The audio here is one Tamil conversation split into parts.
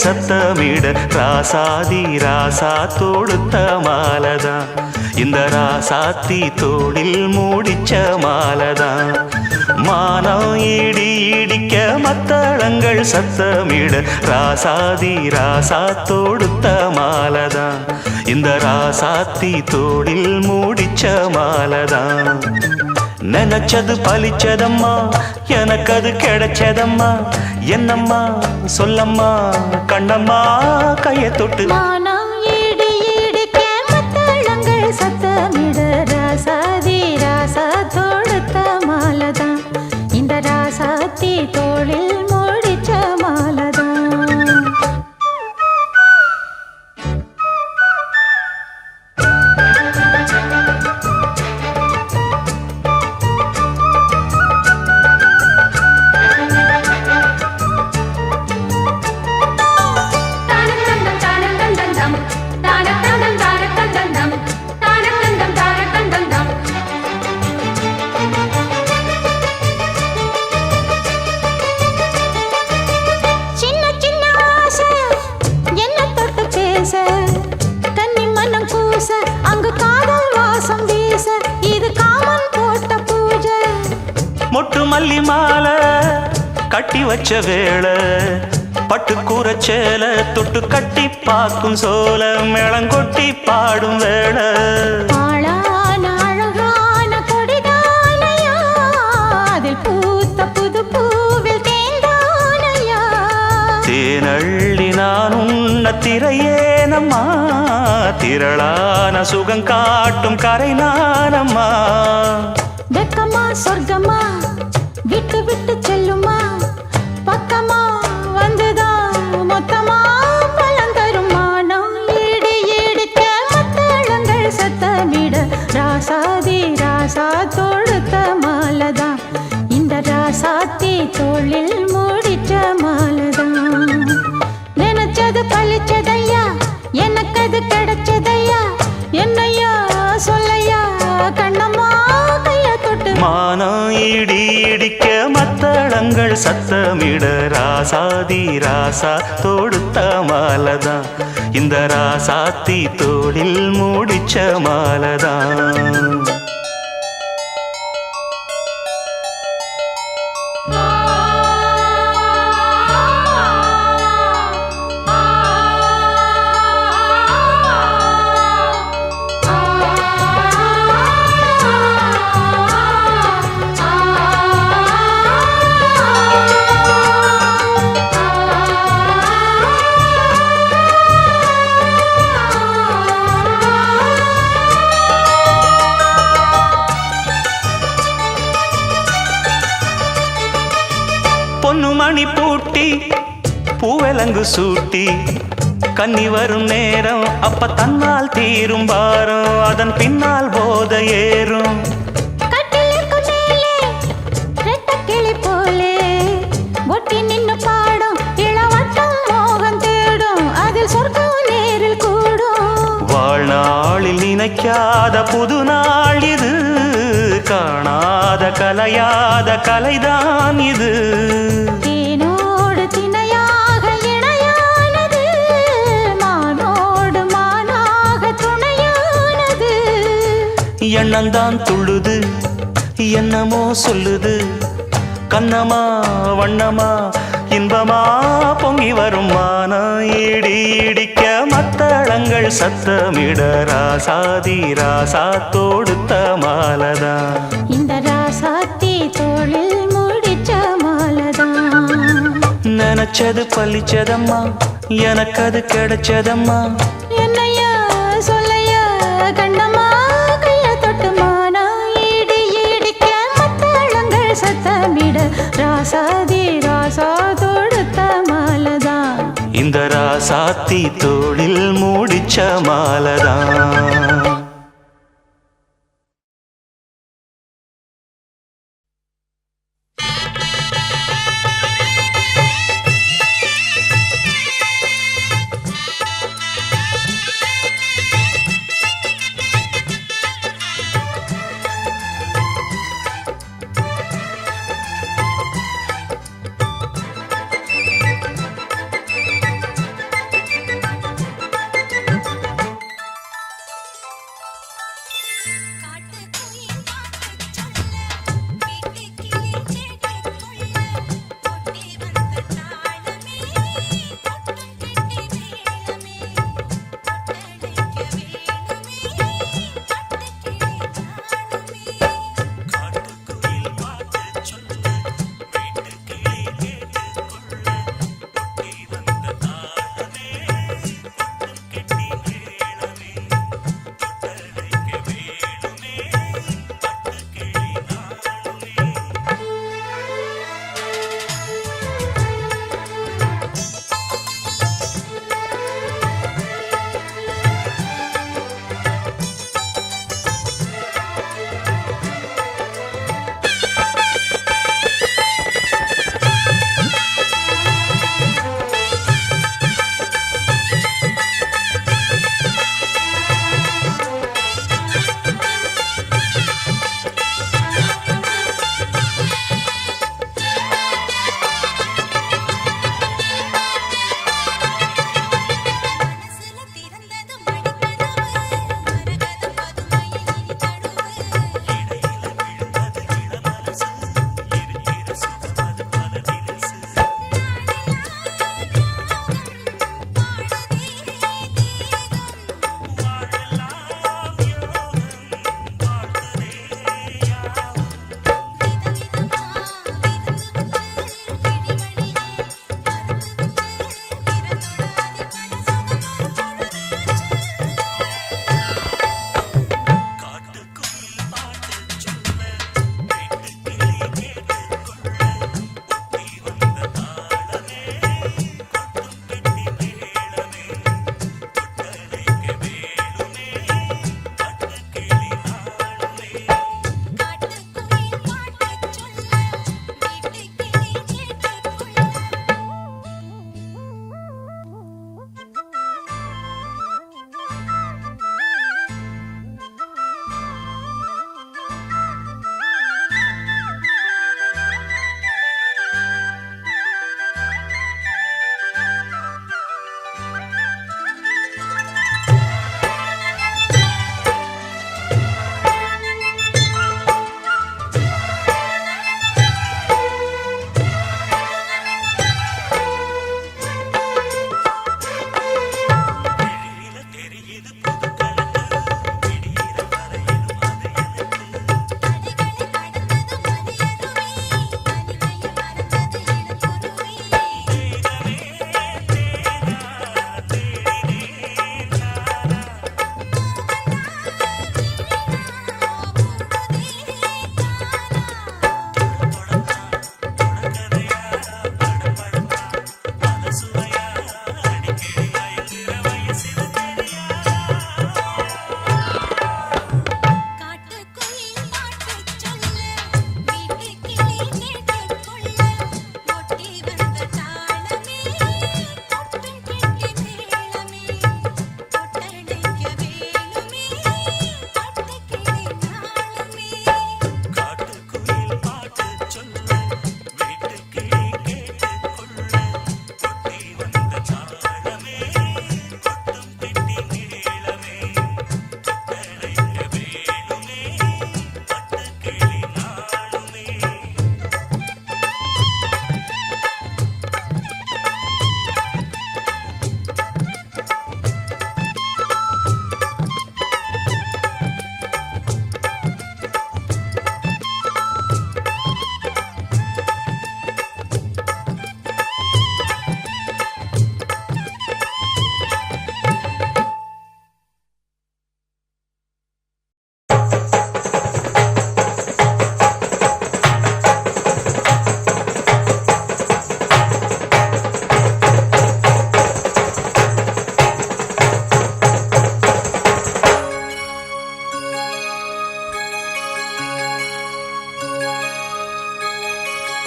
சத்தமிட ராசாதி ராசா தொடுத்த மாலதான் இந்த ராசாத்தி தோளில் மூடிச்ச மாலதான் மானம் இடி இடிக்க மத்தளங்கள் சத்தமிட ராசாதி ராசா தொடுத்த மாலதான் இந்த ராசாத்தி தோளில் மூடிச்ச மாலதான் நினைச்சது பலிச்சதம்மா எனக்கு அது கிடைச்சதம்மா என்னம்மா சொல்லம்மா கண்ணம்மா கையை தொட்டு சத்தமிட ராசாதி ராசா தொடுத்த மாலதான் இந்த ராசாத்தி தோளில் மூடிச்ச மாலதான் மொட்டு மல்லி மாலை கட்டி வச்ச வேளை பட்டு கூரச்சேல தொட்டு கட்டி பார்க்கும் சோல மேளங்கொட்டி பாடும் வேளை அழகான கொடிதானையா அதில் பூத்த புது பூவில் தேந்தானையா தேனள்ளி நான் உன்ன திரையேனம்மா திரளான சுகம் காட்டும் கரை நானம்மா வெக்கமா சொர்க்கமா விட்டு விட்டு செல்லுமா பக்கமா வந்துதான் மொத்தமா பலம் தரும் மானம் ஈடு ஈடுக்க மத்தளங்கள் சத்தமிட ராசாதி ராசா தொடுத்த மாலதான் இந்த ராசாத்தி தோளில் மூடிச்ச மாலதான் நினைச்சது பழிச்சதையா எனக்கு அது கிடைச்சதையா என்னையா சொல்லையா கண்ணம்மா மானம் இடி இடிக்க மத்தளங்கள் சத்தமிட ராசாதி ராசா தொடுத்த மாலதான் இந்த ராசாத்தி தோளில் மூடிச்ச மாலதான் பொன்னு மணி பூட்டி பூவலங்கு சூட்டி கன்னி வரும் நேரம் அப்ப தன்னால் தீரும் பாரம் அதன் பின்னால் போத ஏறும் கிளி போலே ஒட்டி நின்னு பாடும் இளவட்டம் மோகம் தேடும் அதில் சொர்க்கம் நேரில் கூடும் வாழ்நாளில் நினைக்காத புது நாள் இது காணாத கலையாத கலைதான் இது தேனோடு திணையாக இணையானது மானோடு மானாக துணையானது எண்ணந்தான் துள்ளுது என்னமோ சொல்லுது கண்ணமா வண்ணமா இன்பமா பொங்கி வரும் மானம் இடி இடிக்க மத்தளங்கள் சத்தமிட ராசாதி ராசா தொடுத்த மாலதான் இந்த ராசாத்தி தோளில் மூடிச்ச மாலதான் நினைச்சது பழிச்சதம்மா எனக்கு அது கிடைச்சதம்மா என்னையா சொல்லையா கண்ணம்மா கைய தொட்டு மானா ஈடு ஈடிக்க மத்தளங்கள் சத்தமிட ராசாதி ராசா தொடுத்த மாலதான் இந்த ராசாத்தி தோளில் மூடிச்ச மாலதான்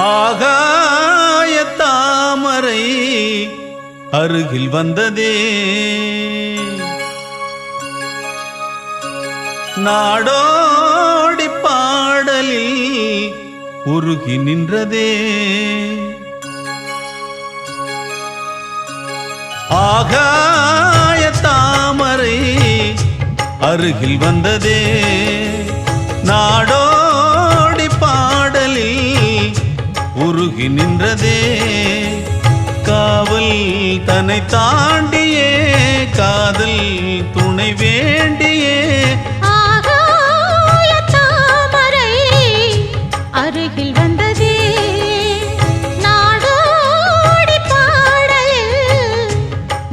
ஆகாய தாமரை அருகில் வந்ததே நாடோடி பாடலில் உருகி நின்றதே ஆகாய தாமரை அருகில் வந்ததே நாடோடி பாடலில் உருகி நின்றதே காவல் தன்னை தாண்டியே காதல் துணை வேண்டியே ஆகாய தாமரை அருகில் வந்ததே நாடோடி பாடலில்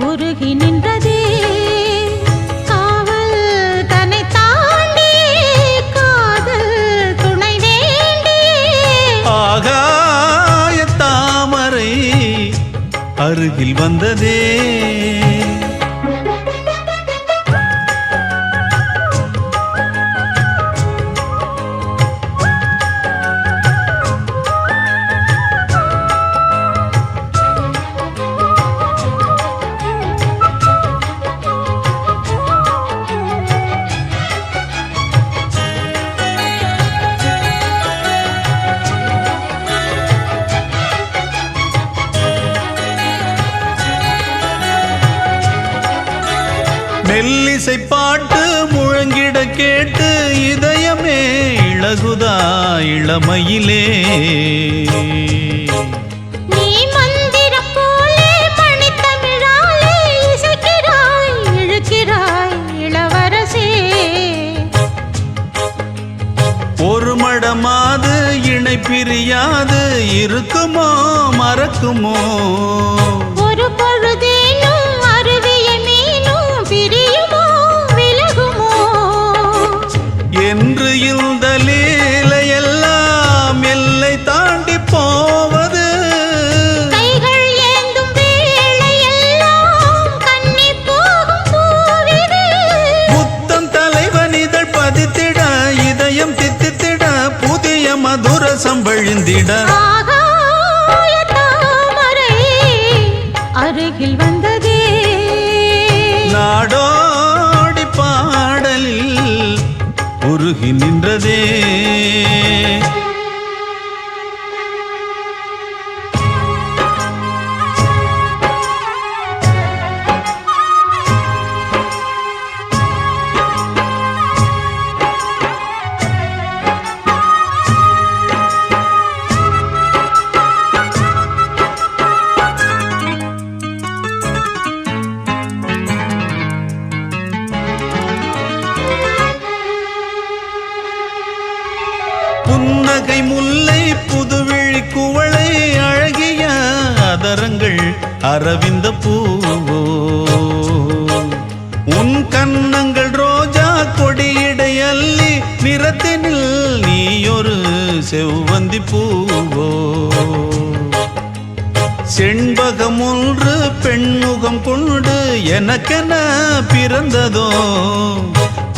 உருகி நின்றதே காவல் தன்னை தாண்டியே காதல் துணை வேண்டியே ஆகாய தாமரை அருகில் வந்ததே மெல்லிசை பாட்டு முழங்கிட கேட்டு இதயமே இளகுதா இளமையிலே நீ மந்திரம் போலே மணித்தமிழாலே இசைக்கிறாய் இழுக்கிறாய் இளவரசே ஒரு மடமாது இணை பிரியாது இருக்குமோ மறக்குமோ ஒரு பொழுதேனும் அருவிய மீனும் பிரியுமோ விலகுமோ என்று இந்த லீலையெல்லாம் எல்லை தாண்டி போவது கைகள் ஏந்தும் வேளையெல்லாம் கண்ணி போகும் பூவிது புத்தம் தலைவன் இதழ் பதித்திட இதயம் தித்தித்திட புதிய மதுரசம் வழிந்திட ஆகாய தாமரை அருகில் வந்ததே நாடோடி பாடலில் உருகி நின்றதே புன்னகை முல்லை புதுவிழி குவளை அழகிய அதரங்கள் அரவிந்த பூவோ உன் கன்னங்கள் ரோஜா கொடியிடை அள்ளி நிறத்தினில் நீயொரு செவ்வந்தி பூவோ செண்பகம் ஒன்று பெண்முகம் கொண்டு எனக்கென பிறந்ததோ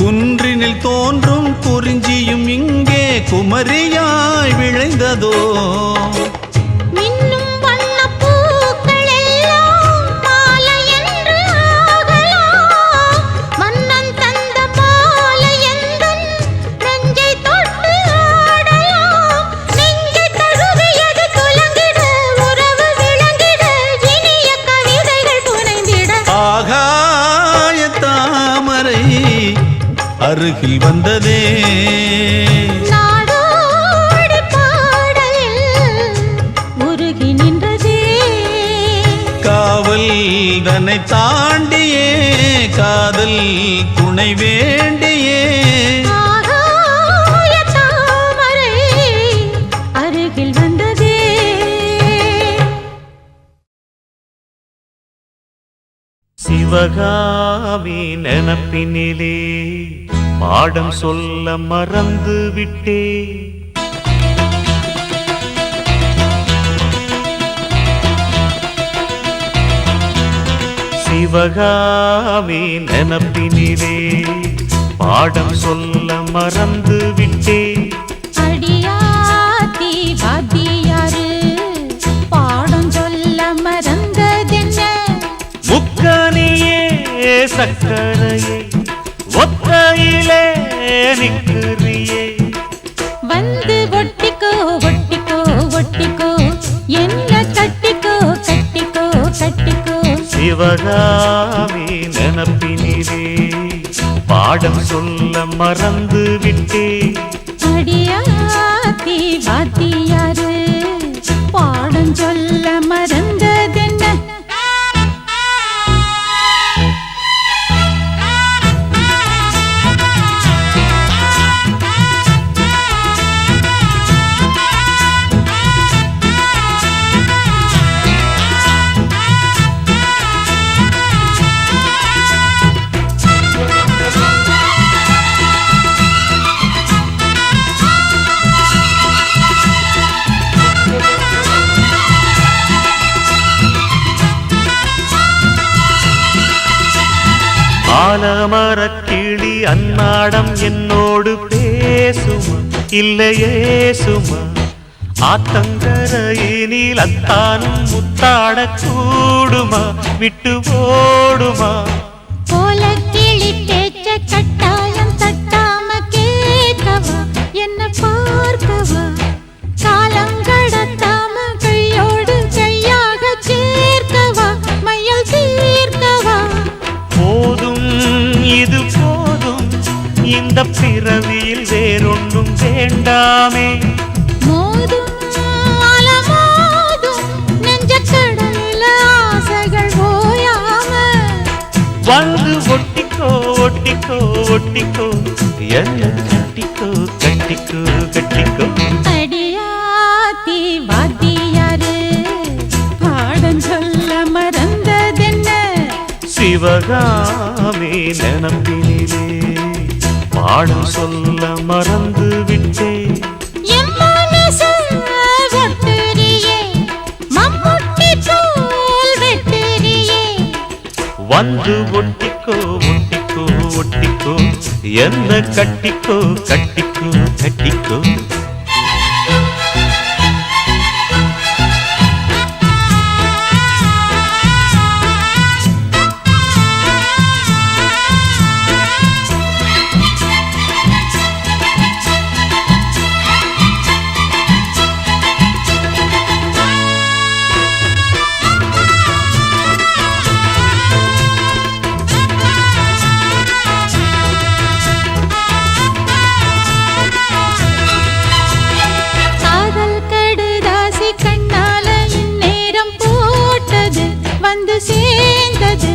குன்றினில் தோன்றும் குறிஞ்சியும் இங்கே குமரியாய் விளைந்ததோ மின்னும் வண்ணப் பூக்கள் எல்லாம் மாலை என்று ஆகலாம் மன்னன் தந்த மாலை எந்தன் நெஞ்சை தொட்டு ஆடலாம் நெஞ்சை தழுவியது துலங்கிட உறவு விளங்கிட இனிய கவிதைகள் புனைந்திட ஆகாய தாமரை அருகில் வந்ததே நாடோடி பாடலில் உருகி நின்றதே காவல் தன்னை தாண்டியே காதல் துணை வேண்டியே ஆகாய தாமரை அருகில் வந்ததே சிவகாமி நினப்பினிலே பாடம் சொல்ல மறந்து விட்டே சிவகாமி நினப்பினிலே பாடம் சொல்ல மறந்து விட்டே அடியாத்தி வாத்தியாரு சக்கரையே ஒத்தையிலே நிற்கிறியே வந்து ஒட்டிக்கோ ஒட்டிக்கோ ஒட்டிக்கோ என்ன கட்டிக்கோ கட்டிக்கோ கட்டிக்கோ சிவகாமி நினப்பினிலே பாடம் சொல்ல மறந்து விட்டே அடியாத்தி வாத்தியாரு பாடம் சொல்ல மறந்ததென்ன ஆலமரக்கிளி அன்னாடம் என்னோடு பேசுமா இல்லையே சுமா ஆத்தங்கரையினில் அத்தானும் முத்தாட கூடுமா விட்டு ஓடுமா போல கிளி பேச்ச கட்டாயம் தட்டாம கேட்கவா என்ன பார்க்கவா காலம் கடத்தாம கையோடு கையாக சேர்க்கவா மையல் தீர்க்கவா போதும் இது போதும் இந்த பிறவியில் வேறொன்றும் வேண்டாமே மோதும் அலமோதும் நெஞ்ச கடலில் ஆசைகள் ஓயாம வந்து ஒட்டிக்கோ ஒட்டிக்கோ ஒட்டிக்கோ என்ன கட்டிக்கோ கட்டிக்கோ கட்டிக்கோ அடியாத்தி வாத்தியாரு பாடம் சொல்ல மறந்ததென்ன சிவகாமி நினப்பினிலே பாடம் சொல்ல மறந்து விட்டே என் மனசு ஒட்டுறியே மம்முட்டி போல் வெட்டுறியே வந்து ஒட்டிக்கோ ஒட்டிக்கோ ஒட்டிக்கோ என்ன கட்டிக்கோ கட்டிக்கோ கட்டிக்கோ காதல் கடுதாசி கண்ணால இந்நேரம் போட்டது வந்து சேர்ந்தது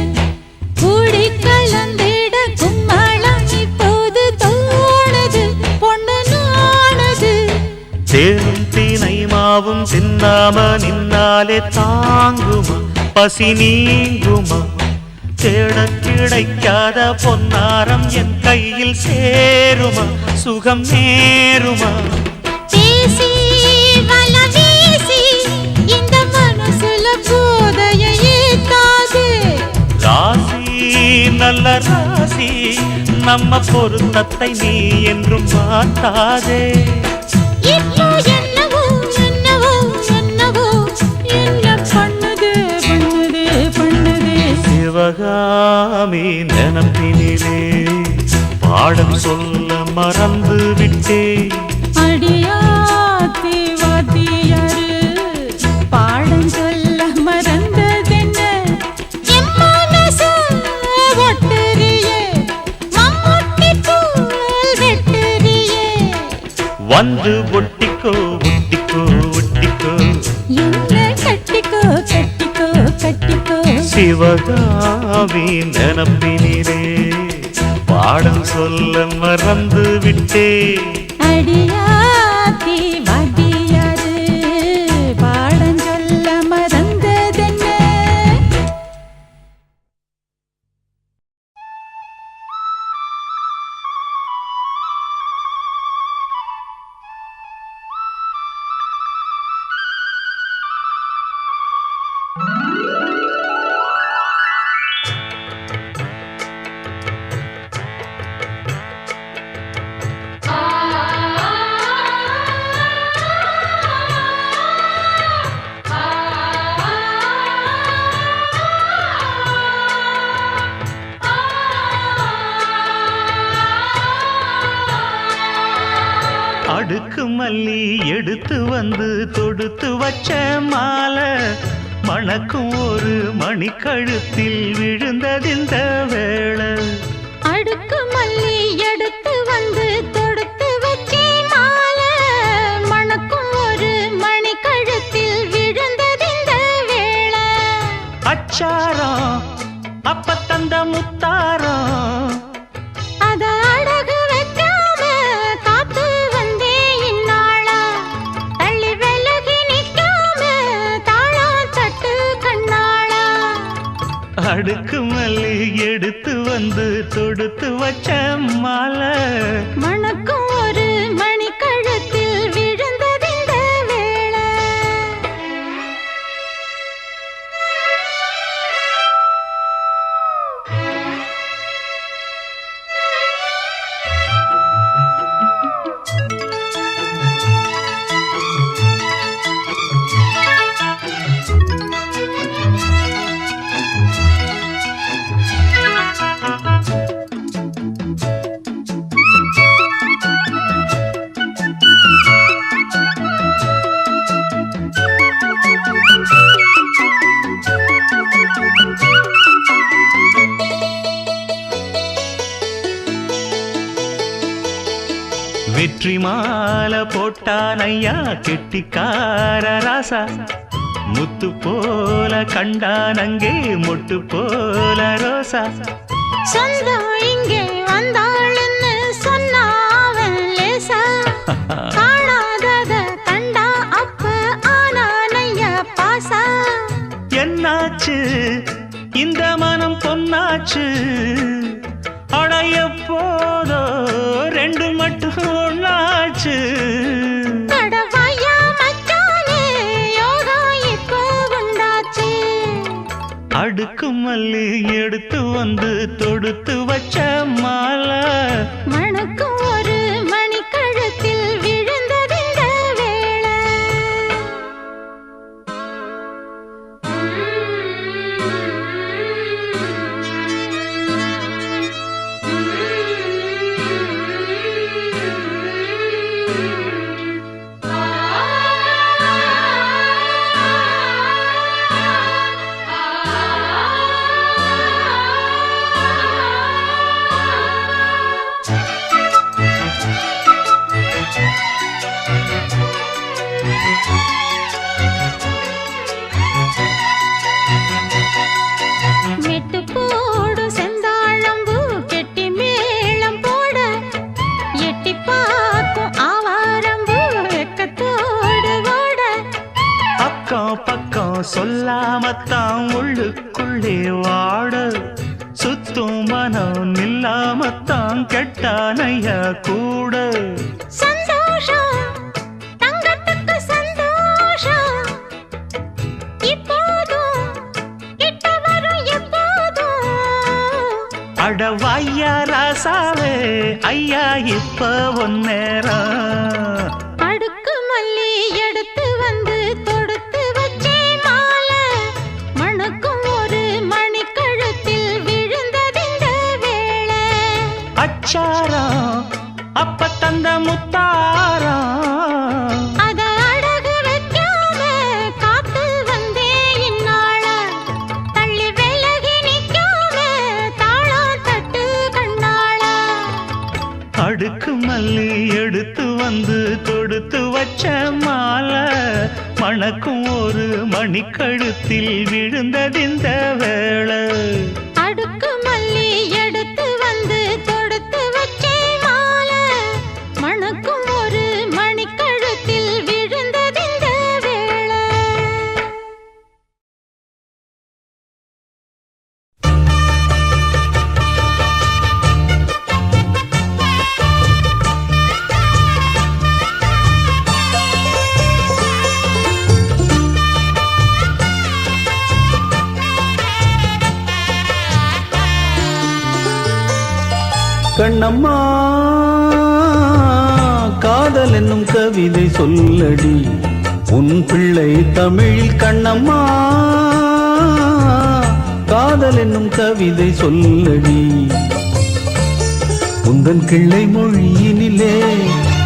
கூடி கலந்திட கும்மாளம் இப்போது தோணுது பொண்ணு நானது தேனும் தீனை மாவும் தின்னாம நின்னாலே தாங்குமா பசி நீங்குமா தேட கிடைக்காத பொன்னாரம் என் கையில் சேருமா சுகம் நேருமா பேசி வல வீசி இந்த மனசுல போதைய ஏத்தாது ராசி நல்ல ராசி நம்ம பொருத்தத்தை நீ என்றும் மாட்டாதே இப்போ என்னவோ என்னவோ என்னவோ என்ன பண்ணுது பண்ணுது பண்ணுது சிவகாமி நினப்பினிலே பாடம் சொல்ல மறந்து விட்டே அடியாத்தி வாத்தியாரு பாடம் சொல்ல மறந்ததென்ன என் மனசு ஒட்டுறியே மம்முட்டி போல் வெட்டுறியே வந்து ஒட்டிக்கோ ஒட்டிக்கோ ஒட்டிக்கோ என்ன கட்டிக்கோ கட்டிக்கோ கட்டிக்கோ சிவகாமி நினப்பினிலே பாடம் சொல்ல மறந்து விட்டே அடியாத்தி வாத்தியாரு பாடம் சொல்ல மறந்ததென்ன ஆ அடுக்கு மல்லி எடுத்து வந்து தொடுத்து வச்ச மாலை மணக்கும் ஒரு மணிக்கழுத்தில் விழுந்ததிந்த வேளை அடுக்கு மல்லி எடுத்து வந்து தொடுத்து வச்சே மாலை மணக்கும் ஒரு மணிக்கழுத்தில் விழுந்ததிந்த வேளை அச்சாரம் அப்ப தந்த முத்தாரம் அத அடகு வைக்காம காத்து வந்தே இந்நாளா தள்ளி விலகி நிற்காம தாளா தட்டு கண்ணாளா அடுக்கு மல்லி எடுத்து வந்து தொடுத்து வச்ச மாலை மணக்கும் ஒரு மணிக்கழுத்தில் விழுந்ததிந்த வேளை வெற்றி மாலை போட்டான் ஐயா கெட்டிக்கார ராசா முத்து போல கண்டான் அங்கே மொட்டு போல ரோசா சொந்தம் இங்கே வந்தாள்னு சொன்னாவன் லேசா காணாதத கண்டா அப்ப ஆனானைய பாசா என்னாச்சு இந்த மனம் பொன்னாச்சு அடைய போதோ ரெண்டு மட்டும் ஒன்னாச்சு கடவாயா மச்சானே யோகா இப்போ உண்டாச்சு அடுக்கு மல்லி எடுத்து வந்து தொடுத்து வச்ச மாலை மணக்கும் ஒரு மணிக்கழுத்தில் விழுந்ததிந்த வேளை மெட்டு போடு செந்தாழம்பூ கெட்டி மேளம் போட எட்டி பார்க்கும் ஆவாரம்பூ வெக்கத்தோடு ஓட அக்கம் பக்கம் சொல்லாமத்தான் உள்ளுக்குள்ளே வாட சுத்தும் மனம் நில்லாமத்தான் கெட்டானைய கூட சந்தோஷம் தங்கத்துக்கு சந்தோஷம் இப்போதும் கிட்ட வரும் எப்போதும் அடவாயா ராசாவே ஐயா இப்ப ஒன்னேரம் அடுக்கு மல்லி எடுத்து வந்து தொடுத்து வச்சே மாலை மணக்கும் ஒரு மணிக்கழுத்தில் விழுந்ததிந்த வேளை அச்சாரம் அப்ப தந்த முத்தாரம் அத அடகு வைக்காம காத்து வந்தே இந்நாளா தள்ளி விலகி நிற்காம தாளா தட்டு கண்ணாளா அடுக்கு மல்லி எடுத்து வந்து தொடுத்து வச்ச மாலை மணக்கும் ஒரு மணிக்கழுத்தில் விழுந்ததிந்த வேளை அடுக்கு மல்லி எடுத்து வந்து தொடுத்து வச்சே மாலை மணக்கும் ஒரு மணிக்கழுத்தில் விழுந்ததிந்த வேளை கண்ணம்மா காதல் என்னும் கவிதை சொல்லடி உன் பிள்ளை தமிழில் கண்ணம்மா காதல் என்னும் கவிதை சொல்லடி உந்தன் கிள்ளை மொழியினிலே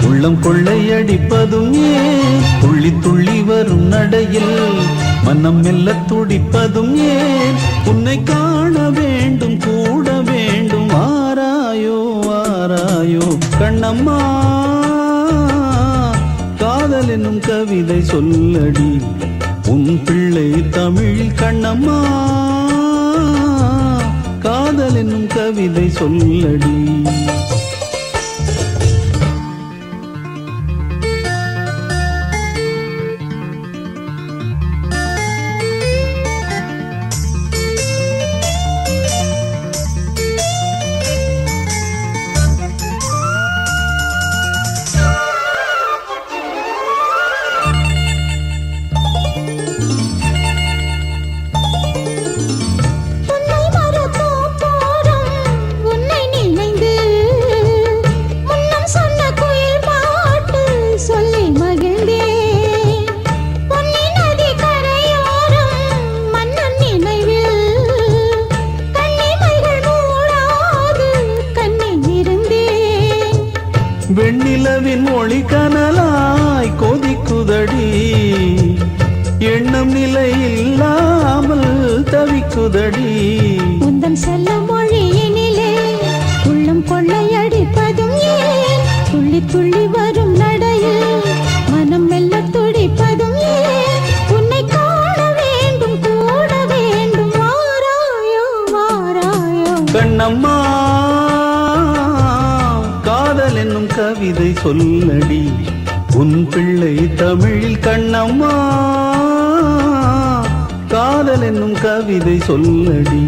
உள்ளம் கொள்ளையடிப்பதும் ஏன் துள்ளி துள்ளி வரும் நடையில் மனம் மெல்ல துடிப்பதும் ஏன் உன்னை காண வேண்டும் கூட வேண்டும் ஆராயோ ஆராயோ கண்ணம்மா காதல் என்னும் கவிதை சொல்லடி உன் பிள்ளை தமிழில் கண்ணம்மா காதல் என்னும் கவிதை சொல்லடி வெண்ணிலவின் மொழி கனலாய் கொதிக்குதடி எண்ணம் நிலை இல்லாமல் தவிக்குதடி உந்தன் செல்ல மொழியினிலே உள்ளம் கொள்ளையடிப்பதும் ஏன் துள்ளி துள்ளி வரும் நடையில் மனம் மெல்ல துடிப்பதும் ஏன் உன்னை காண வேண்டும் கூட வேண்டும் வாராயோ வாராயோ கண்ணம்மா காதல் என்னும் கவிதை சொல்லடி உன் பிள்ளை தமிழில் கண்ணம்மா காதல் என்னும் கவிதை சொல்லடி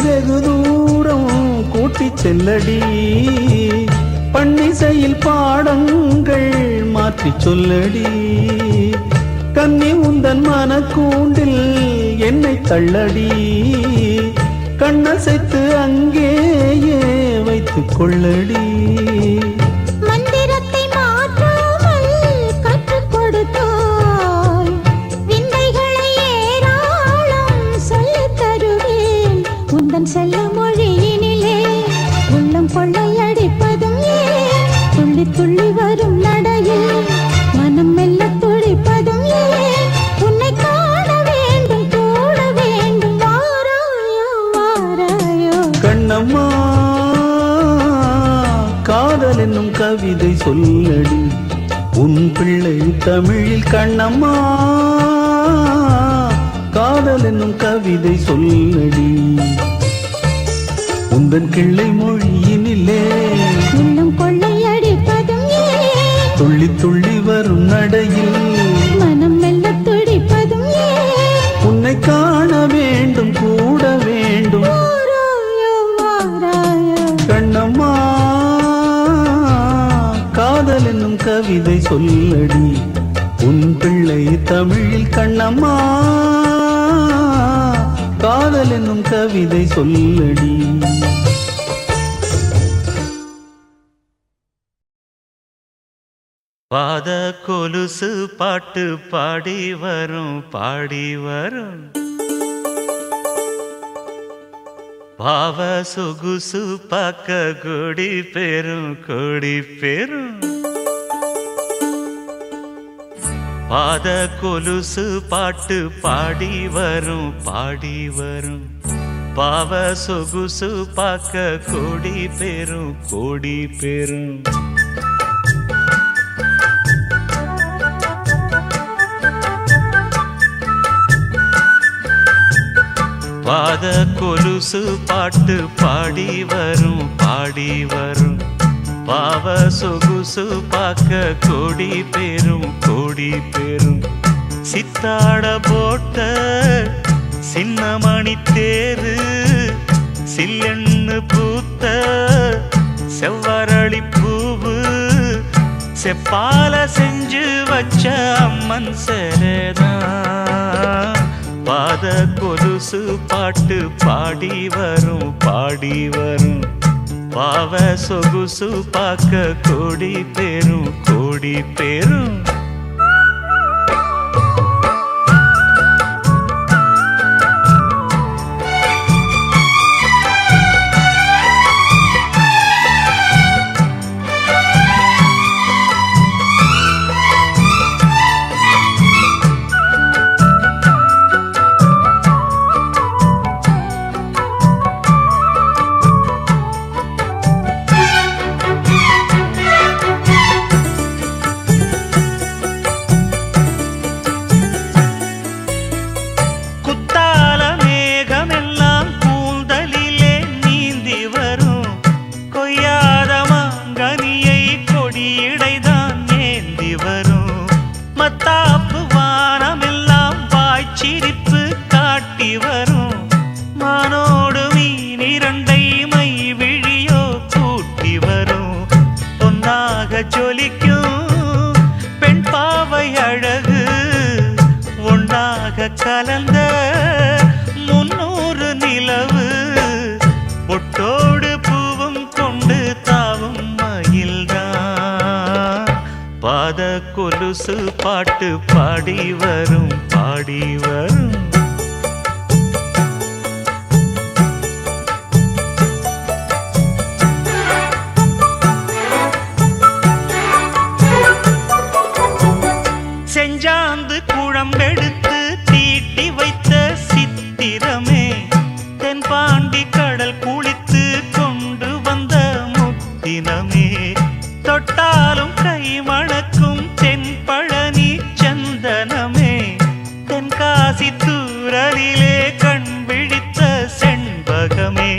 வெகு தூரம் கூட்டி செல்லடி பன்னிசையில் பாடங்கள் மாற்றி சொல்லடி கன்னி உந்தன் மனக்கூண்டில் என்னை தள்ளடி கண்ணசைத்து அங்கேயே வைத்துக் கொள்ளடி செல்ல மொழியினிலே உள்ளம் கொள்ளையடிப்பதும் ஏன் துள்ளி துள்ளி வரும் நடையில் மனம் மெல்ல துடிப்பதும் ஏன் உன்னை காண வேண்டும் கூட வேண்டும் வாராயோ வாராயோ கண்ணம்மா காதல் என்னும் கவிதை சொல்லடி உன் பிள்ளை தமிழில் கண்ணம்மா காதல் என்னும் கவிதை சொல்லடி உந்தன் கிள்ளை மொழியினிலே உள்ளம் கொள்ளையடிப்பதும் ஏன் துள்ளி துள்ளி வரும் நடையில் மனம் மெல்ல துடிப்பதும் ஏன் உன்னை காண வேண்டும் கூட வேண்டும் வாராயோ வாராயோ கண்ணம்மா காதல் என்னும் கவிதை சொல்லடி உன் பிள்ளை தமிழில் கண்ணம்மா காதல் என்னும் கவிதை சொல்லடி பாத கொலுசு பாட்டு பாடி வரும் பாடி வரும் பாவ சொகுசு பார்க்க கொடி பெரும் பாத கொலுசு பாட்டு பாடி வரும் பாவ சொகுசு பார்க்க கொடி பெரும் பாத கொலுசு பாட்டு பாடி வரும் பாவ சொகுசு பார்க்க கொடி பெரும் சித்தாட போட்ட சின்னமணி தேரு சில்லெண்ணு பூத்த செவ்வரளி பூவு செப்பால செஞ்சு வச்ச அம்மன் சேரதான் பாத கொலுசு பாட்டு பாடி வரும் பாடி வரும் பாவ சொகுசு பார்க்க கோடி பேரும் கோடி பேரும் மத்தாப்பு வானமெல்லாம் வாய்ச்சிரிப்பு காட்டி வரும் மானோடு மீன் இரண்டை மை விழியோ கூட்டி வரும் பொன்னாக ஜொலிக்கும் பெண் பாவை அழகு ஒன்றாக கலந்த 300 நிலவு பொட்டோடு பூவும் கொண்டு தாவும் மயில்தான் பாத கொலுசு பாட்டு பாடி வரும் பாடி வரும் செஞ்சாந்து குழம்பெடுத்து தீட்டி வைத்த சித்திரமே தென்பாண்டி கடல் குளித்து கொண்டு வந்த முத்தினமே தொட்டாலும் கை மணக்கும் தென்பழனி சந்தனமே தென்காசி தூரலிலே கண் விழித்த செண்பகமே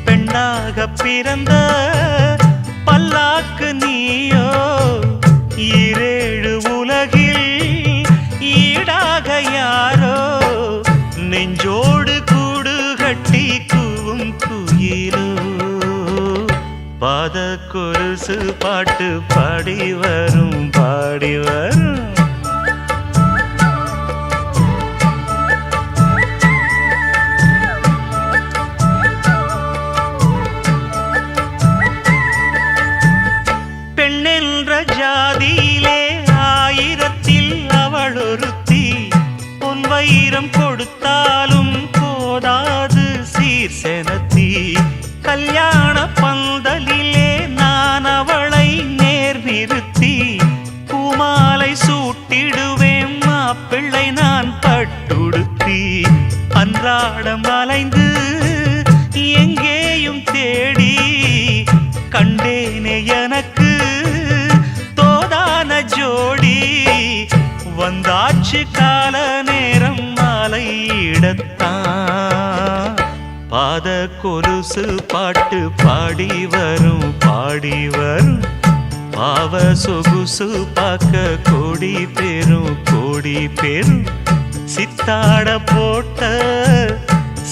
பெண்ணாக பிறந்த பல்லாக்கு நீயோ ஈரேழு உலகில் ஈடாக யாரோ நெஞ்சோடு கூடு கட்டி கூவும் குயிலோ பாத கொலுசு பாட்டு பாடி வரும் பாடி வரும் பெண்ணென்ற ஜாதியிலே 1000ல் அவள் ஒருத்தி பொன் வைரம் கொடுத்தாலும் போதாது சீர்செனத்தி கல்யாண பந்தலிலே நான் அவளை நேர் நிறுத்தி பூமாலை சூட்டிடுவேன் மாப்பிள்ளை நான் பட்டுடுத்தி அன்றாடம் அலைந்து எங்கேயும் தேடி கண்டேனே எனக்கு தோதான ஜோடி வந்தாச்சு கால நேரம் மாலையிடத்தான் பாத கொலுசு பாட்டு பாடி வரும் பாடி வரும் பாவ சொகுசு பார்க்க கோடி பேரும் சித்தாட போட்ட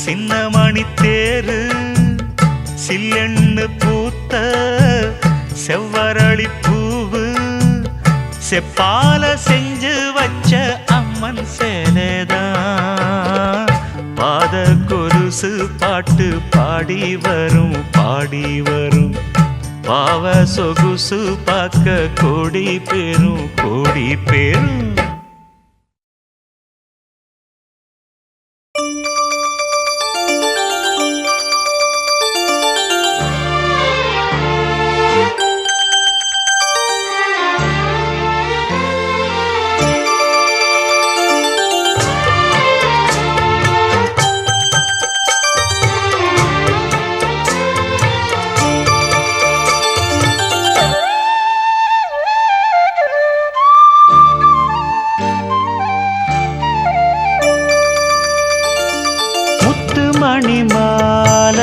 சின்ன மணி தேரு சில்லெண்ணு பூத்த செவ்வரளி பூவு செப்பால செஞ்சு வச்ச அம்மன் சேலைதான் பாத கொலுசு பாட்டு பாடி வரும் பாடி வரும் பாவ சொகுசு பார்க்க கோடி பேரும் மணிமால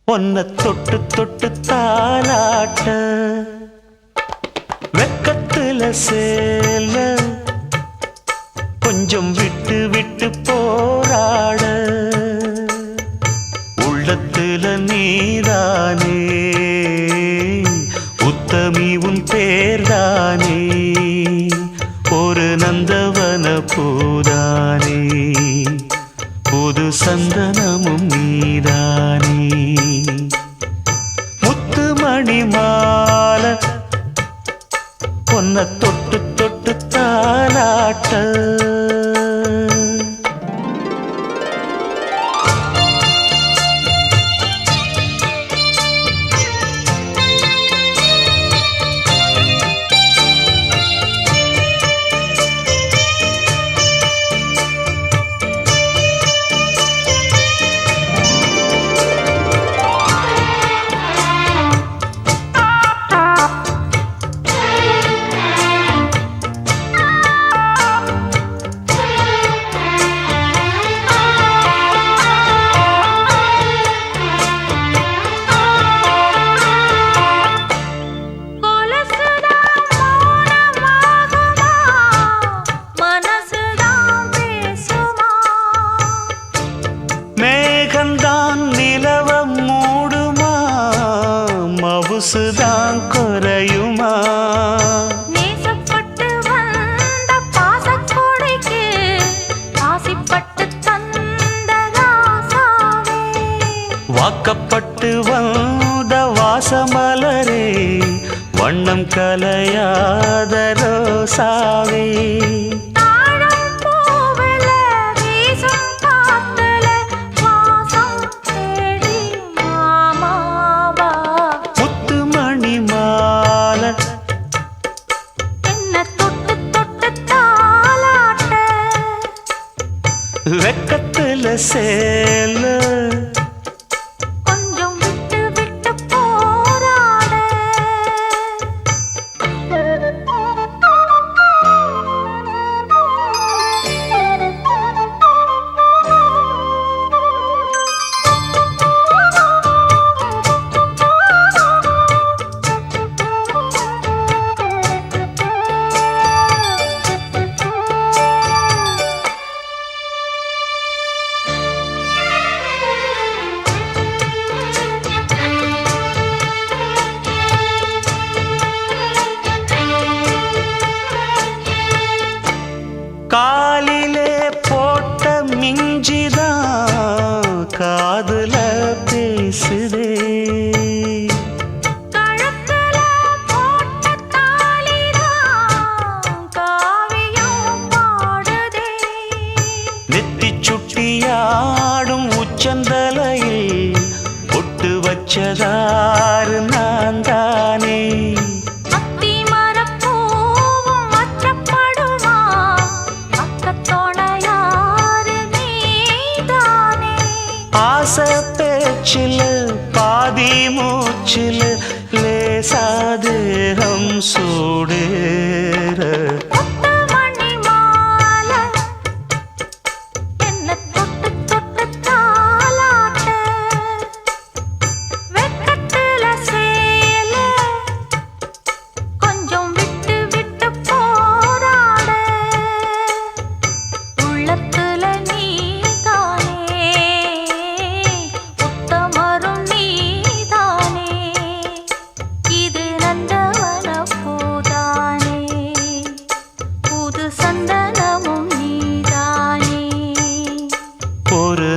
ஒன்ன தொட்டு தொட்டு தாலாட்ட வெக்கத்துல சேல கொஞ்சம் விட்டு விட்டு போராட உள்ளத்துல நீதானே உத்தமி உன் உன் பேர்தானே ஒரு நந்தவன பூதானே புது சந்தனமும் நீதானே முத்துமணி மாலை பொன்ன தொட்டு தொட்டு தாலாட்ட மவுசுதான் குறையுமா நேசப்பட்டு வந்த பாசக்கொடைக்கு ஆசிப்பட்டு தந்த ராசாவே வாக்கப்பட்டு வந்த வாசமலரே வண்ணம் கலையாத ரோசாவே வெக்கத்துல சேல கொஞ்சம் விட்டு விட்டு போராட காலிலே போட்ட மிஞ்சிதான் காதுல பேசுதே கழுத்துல போட்ட தாலிதான் காவியம் பாடுதே நெத்தி சுட்டியாடும் உச்சந்தலையில் பொட்டு வச்சதாறு நான் தானே ஆசை பேச்சில் பாதி மூச்சில் லேசாதேகம் சூடேற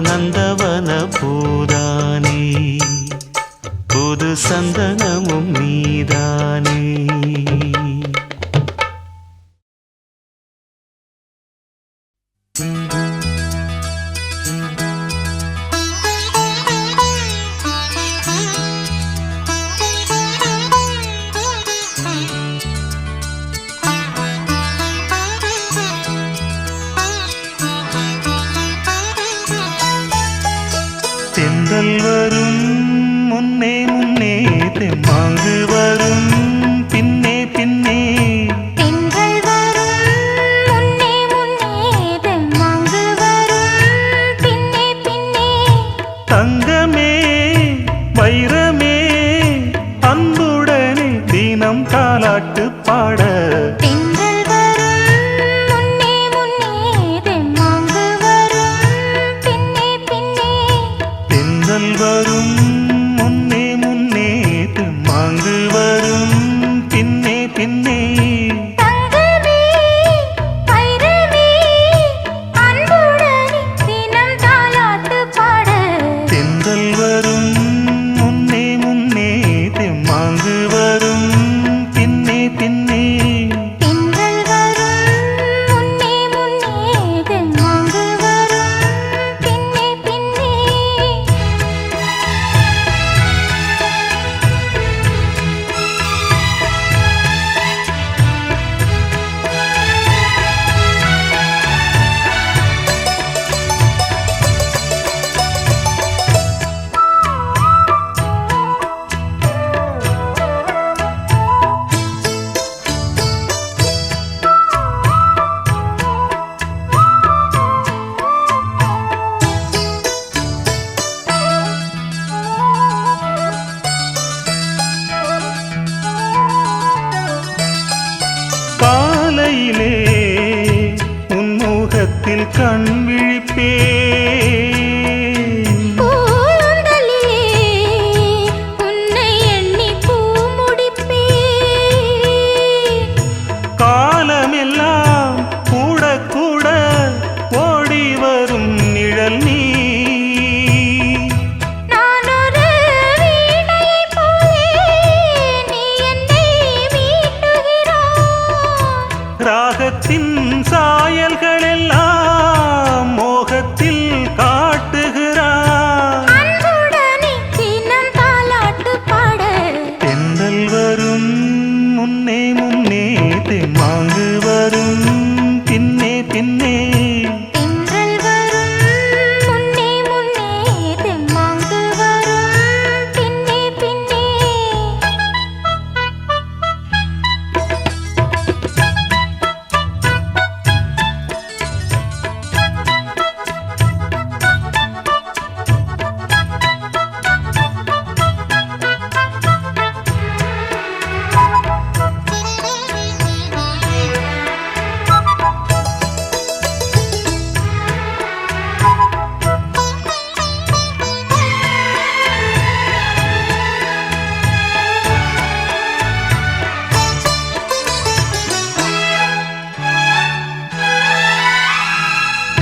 நந்தவன பூதானே புது சந்தனமும் நீதானே தென்றல் வரும் முன்னே முன்னே தெம்மாங்கு வரும் பின்னே பின்னே தென்றல் வரும் முன்னே முன்னே தெம்மாங்கு வரும் பின்னே பின்னே தங்கமே வைரமே அன்புடனே தினம் தாலாட்டு பாட தென்றல் வரும் முன்னே முன்னே தெம்மாங்கு வரும் பின்னே பின்னே தென்றல் வரும் முன்னே முன்னே தெம்மாங்கு வரும் பின்னே நேரத்தில் கண் விழிப்பேன். பூந்தலிலே உன்னை எண்ணி பூ முடிப்பேன். காலமெல்லாம் கூட கூட ஓடி வரும் நிழல் நீ. நான் ஒரு வீணையைப் போலே நீ என்னை மீட்டுகிறாய். ராகத்தின் சாயல்கள் எல்லாம் மோகத்தில் காட்டுகிறார். அன்புடனே தினம் தாலாட்டு பாட தென்றல் வரும் முன்னே முன்னே தெம்மாங்கு வரும் பின்னே பின்னே. தென்றல் வரும் முன்னே முன்னே தெம்மாங்கு வரும் பின்னே பின்னே.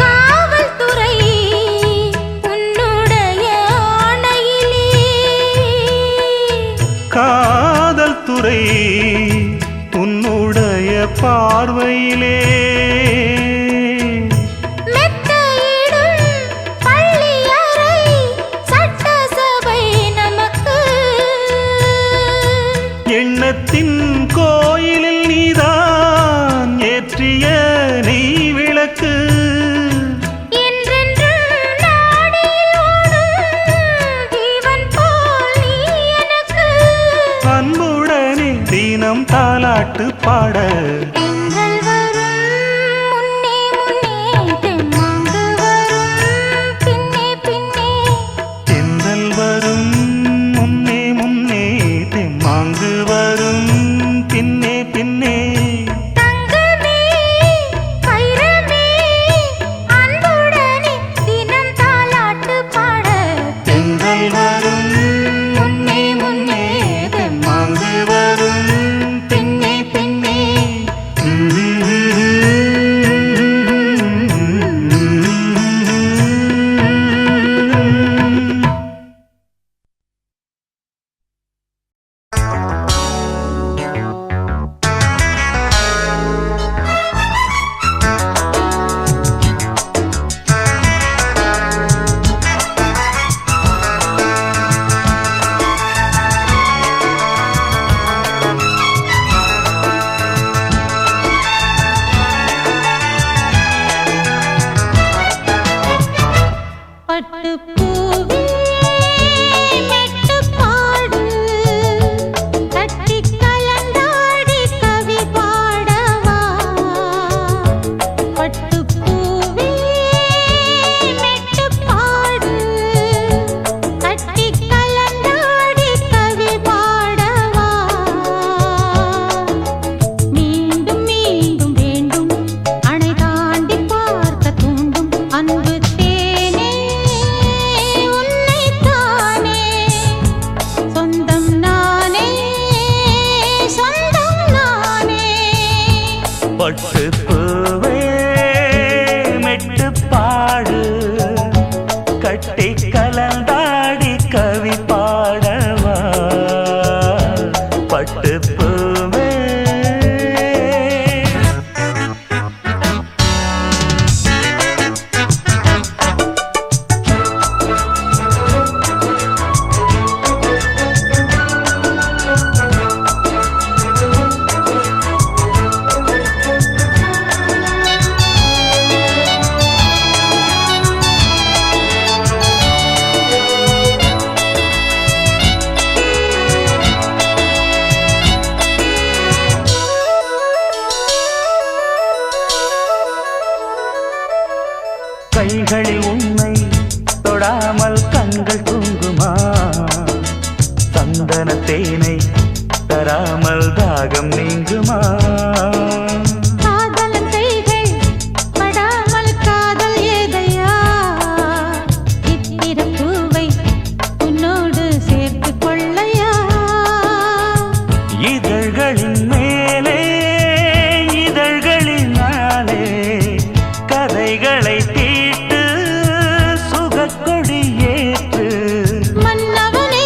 காவல்துறை உன்னுடைய ஆணையிலே காதல் துறை உன்னுடைய பார்வையிலே. மெத்தையிடும் பள்ளியறை சட்டசபை நமக்கு. எண்ணத்தின் கோயிலில் நீதான் ஏற்றிய நீ விளக்கு. என்றென்றும் நாடியில் ஓடும் ஜீவன் போல் நீ எனக்கு. அன்புடனே தினம் தாலாட்டு பாட தென்றல் வரும் முன்னே முன்னே தெம்மாங்கு வரும் பின்னே பின்னே. தென்றல் வரும் முன்னே முன்னே தெம்மாங்கு வரும் பின்னே பின்னே. தங்கமே வைரமே அன்புடனே தினம் தாலாட்டு பாட தென்றல் வரும் முன்னே முன்னே தெம்மாங்கு வரும் பின்னே பின்னே. பட்டுப்பூவே மெட்டுப்பாடு கட்டிக் கலந்தாடி கவி பாடவா. பட்டுப்பூவே மெட்டுப்பாடு கட்டிக் கலந்தாடி கவி பாடவா. மீண்டும் மீண்டும் வேண்டும் அணை தாண்டி பார்க்க தூண்டும் அன்பு தேனே உன்னைத்தானே. சொந்தம் நானே சொந்தம் நானே. பட்டு பூவே மெட்டு பாடு கட்டி கலந்தாடி கவி பாடவா. பட்டு பூவே கைகளில் உன்னை தொடாமல் கண்கள் தூங்குமா? சந்தன தேனை தராமல் தாகம் நீங்குமா? காதலன் கைகள் படாமல் இதழ்களின் மேலே இதழ்களினாலே கதைகளை தீட்டு சுகக்கொடி ஏற்று மன்னவனே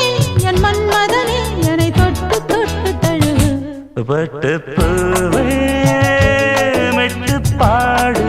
என் மன்மதனே என்னை தொட்டு தொட்டு தழுவு பட்டு பூவே மெட்டு பாடு